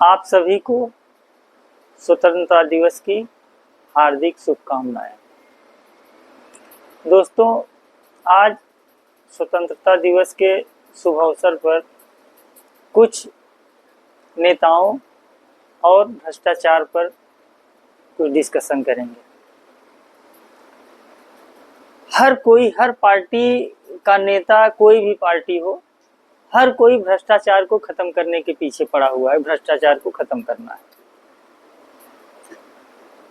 आप सभी को स्वतंत्रता दिवस की हार्दिक शुभकामनाएं। दोस्तों, आज स्वतंत्रता दिवस के शुभ अवसर पर कुछ नेताओं और भ्रष्टाचार पर कुछ डिस्कशन करेंगे। हर पार्टी का नेता, कोई भी पार्टी हो, हर कोई भ्रष्टाचार को खत्म करने के पीछे पड़ा हुआ है। भ्रष्टाचार को खत्म करना है।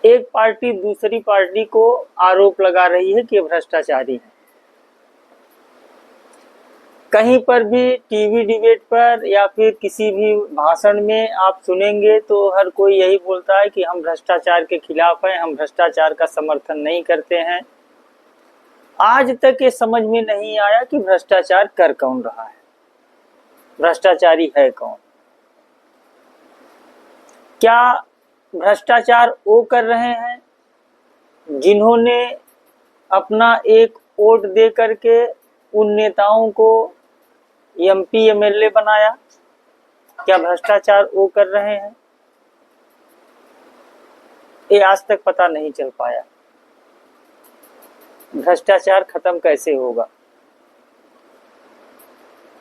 एक पार्टी दूसरी पार्टी को आरोप लगा रही है कि ये भ्रष्टाचारी है। कहीं पर भी टीवी डिबेट पर या फिर किसी भी भाषण में आप सुनेंगे तो हर कोई यही बोलता है कि हम भ्रष्टाचार के खिलाफ हैं, हम भ्रष्टाचार का समर्थन नहीं करते हैं। आज तक ये समझ में नहीं आया कि भ्रष्टाचार कर कौन रहा है, भ्रष्टाचारी है कौन। क्या भ्रष्टाचार वो कर रहे हैं जिन्होंने अपना एक वोट दे करके उन नेताओं को एमपी एमएलए बनाया? क्या भ्रष्टाचार वो कर रहे हैं? ये आज तक पता नहीं चल पाया। भ्रष्टाचार खत्म कैसे होगा?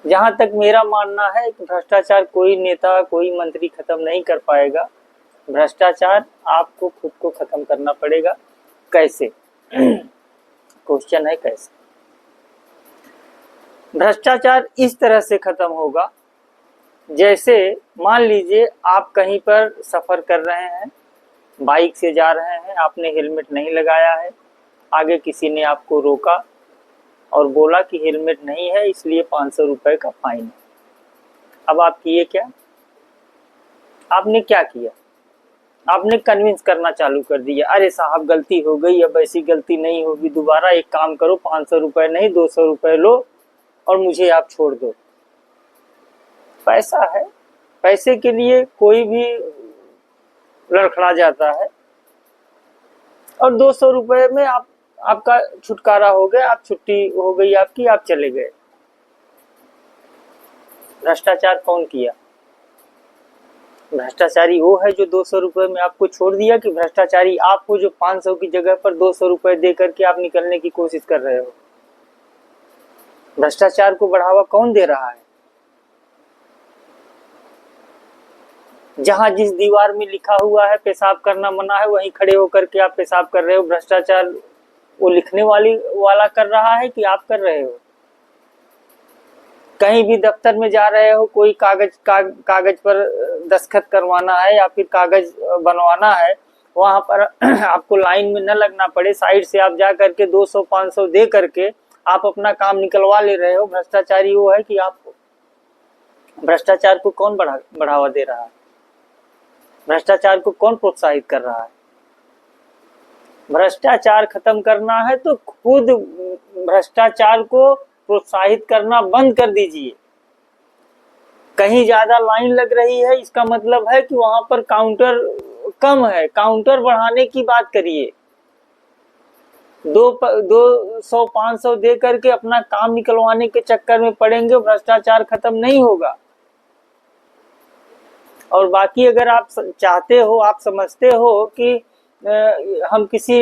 जहां तक मेरा मानना है कि भ्रष्टाचार कोई नेता, कोई मंत्री खत्म नहीं कर पाएगा। भ्रष्टाचार आपको खुद को खत्म करना पड़ेगा। कैसे? क्वेश्चन है कैसे। भ्रष्टाचार इस तरह से खत्म होगा, जैसे मान लीजिए आप कहीं पर सफर कर रहे हैं, बाइक से जा रहे हैं, आपने हेलमेट नहीं लगाया है, आगे किसी ने आपको रोका और बोला कि हेलमेट नहीं है इसलिए 500 रुपए का फाइन है। अब आप किए क्या? आपने क्या किया? आपने कन्विंस करना चालू कर दिया, अरे साहब गलती हो गई, अब ऐसी गलती नहीं होगी दोबारा, एक काम करो 500 रुपए नहीं 200 रुपए लो और मुझे आप छोड़ दो। पैसा है, पैसे के लिए कोई भी लड़खड़ा जाता है और 200 रुपए में आपका छुटकारा हो गया, आप छुट्टी हो गई आपकी, आप चले गए। भ्रष्टाचार कौन किया? भ्रष्टाचारी वो है जो 200 रुपए में आपको छोड़ दिया, कि भ्रष्टाचारी आप हो जो 500 की जगह पर 200 रुपए दे करके आप निकलने की कोशिश कर रहे हो? भ्रष्टाचार को बढ़ावा कौन दे रहा है? जहां जिस दीवार में लिखा हुआ है पेशाब करना मना है, वहीं खड़े होकर के आप पेशाब कर रहे हो। भ्रष्टाचार वो लिखने वाला कर रहा है कि आप कर रहे हो? कहीं भी दफ्तर में जा रहे हो, कोई कागज पर दस्तखत करवाना है या फिर कागज बनवाना है, वहां पर आपको लाइन में न लगना पड़े, साइड से आप जा करके 200-500 दे करके आप अपना काम निकलवा ले रहे हो। भ्रष्टाचारी वो है कि आप, भ्रष्टाचार को कौन बढ़ावा दे रहा है? भ्रष्टाचार को कौन प्रोत्साहित कर रहा है? भ्रष्टाचार खत्म करना है तो खुद भ्रष्टाचार को प्रोत्साहित करना बंद कर दीजिए। कहीं ज्यादा लाइन लग रही है, इसका मतलब है कि वहां पर काउंटर कम है, काउंटर बढ़ाने की बात करिए। 200-500 दे करके अपना काम निकलवाने के चक्कर में पड़ेंगे, भ्रष्टाचार खत्म नहीं होगा। और बाकी अगर आप चाहते हो, आप समझते हो कि हम किसी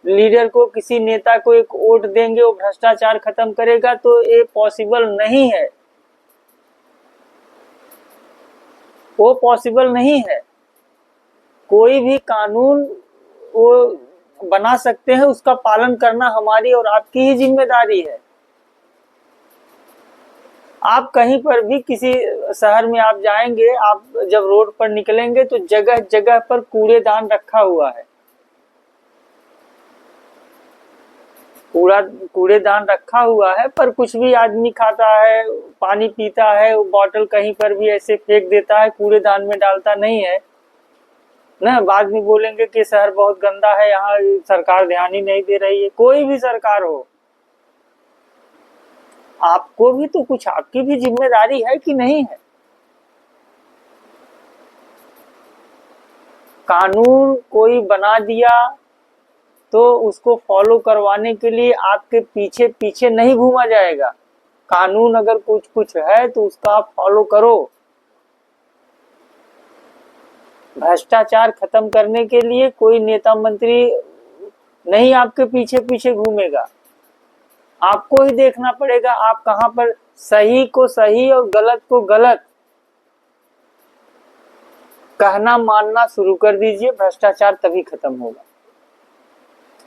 लीडर को, किसी नेता को एक वोट देंगे वो भ्रष्टाचार खत्म करेगा, तो ये पॉसिबल नहीं है। वो पॉसिबल नहीं है। कोई भी कानून वो बना सकते हैं, उसका पालन करना हमारी और आपकी ही जिम्मेदारी है। आप कहीं पर भी किसी शहर में आप जाएंगे, आप जब रोड पर निकलेंगे तो जगह जगह पर कूड़ेदान रखा हुआ है, कूड़ेदान रखा हुआ है, पर कुछ भी आदमी खाता है, पानी पीता है, वो बॉटल कहीं पर भी ऐसे फेंक देता है, कूड़ेदान में डालता नहीं है ना। बाद में बोलेंगे कि शहर बहुत गंदा है, यहाँ सरकार ध्यान ही नहीं दे रही है। कोई भी सरकार हो, आपको भी तो कुछ, आपकी भी जिम्मेदारी है कि नहीं है? कानून कोई बना दिया तो उसको फॉलो करवाने के लिए आपके पीछे पीछे नहीं घूमा जाएगा। कानून अगर कुछ है तो उसका आप फॉलो करो। भ्रष्टाचार खत्म करने के लिए कोई नेता मंत्री नहीं आपके पीछे पीछे घूमेगा। आपको ही देखना पड़ेगा आप कहां पर सही को सही और गलत को गलत कहना मानना शुरू कर दीजिए, भ्रष्टाचार तभी खत्म होगा।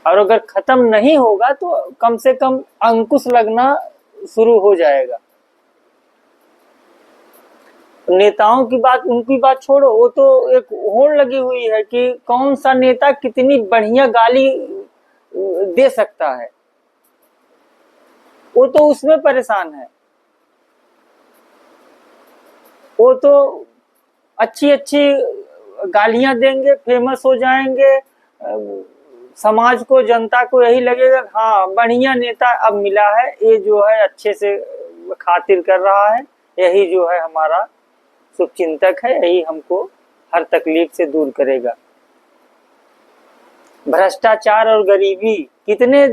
और अगर खत्म नहीं होगा तो कम से कम अंकुश लगना शुरू हो जाएगा। नेताओं की बात, उनकी बात छोड़ो, वो तो एक होड़ लगी हुई है कि कौन सा नेता कितनी बढ़िया गाली दे सकता है, वो तो उसमें परेशान है। वो तो अच्छी अच्छी गालियां देंगे, फेमस हो जाएंगे, समाज को जनता को यही लगेगा हाँ बढ़िया नेता अब मिला है, ये जो है अच्छे से खातिर कर रहा है, यही जो है हमारा शुभचिंतक है, यही हमको हर तकलीफ से दूर करेगा। भ्रष्टाचार और गरीबी कितने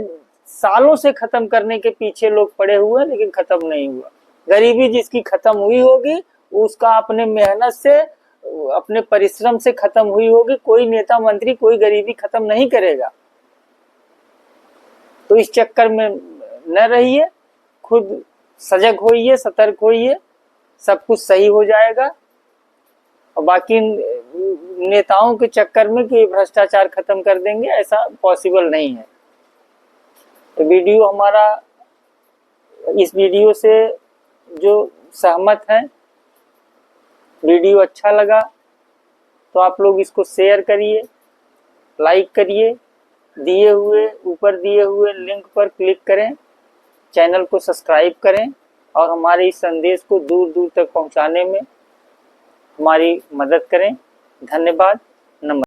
सालों से खत्म करने के पीछे लोग पड़े हुए हैं, लेकिन खत्म नहीं हुआ। गरीबी जिसकी खत्म हुई होगी उसका अपने मेहनत से, अपने परिश्रम से खत्म हुई होगी। कोई नेता मंत्री कोई गरीबी खत्म नहीं करेगा। तो इस चक्कर में न रहिए, खुद सजग होइए, सतर्क होइए, सब कुछ सही हो जाएगा। और बाकी नेताओं के चक्कर में कि भ्रष्टाचार खत्म कर देंगे, ऐसा पॉसिबल नहीं है। तो वीडियो हमारा, इस वीडियो से जो सहमत हैं, वीडियो अच्छा लगा तो आप लोग इसको शेयर करिए, लाइक करिए, ऊपर दिए हुए लिंक पर क्लिक करें, चैनल को सब्सक्राइब करें और हमारे इस संदेश को दूर दूर तक पहुंचाने में हमारी मदद करें। धन्यवाद।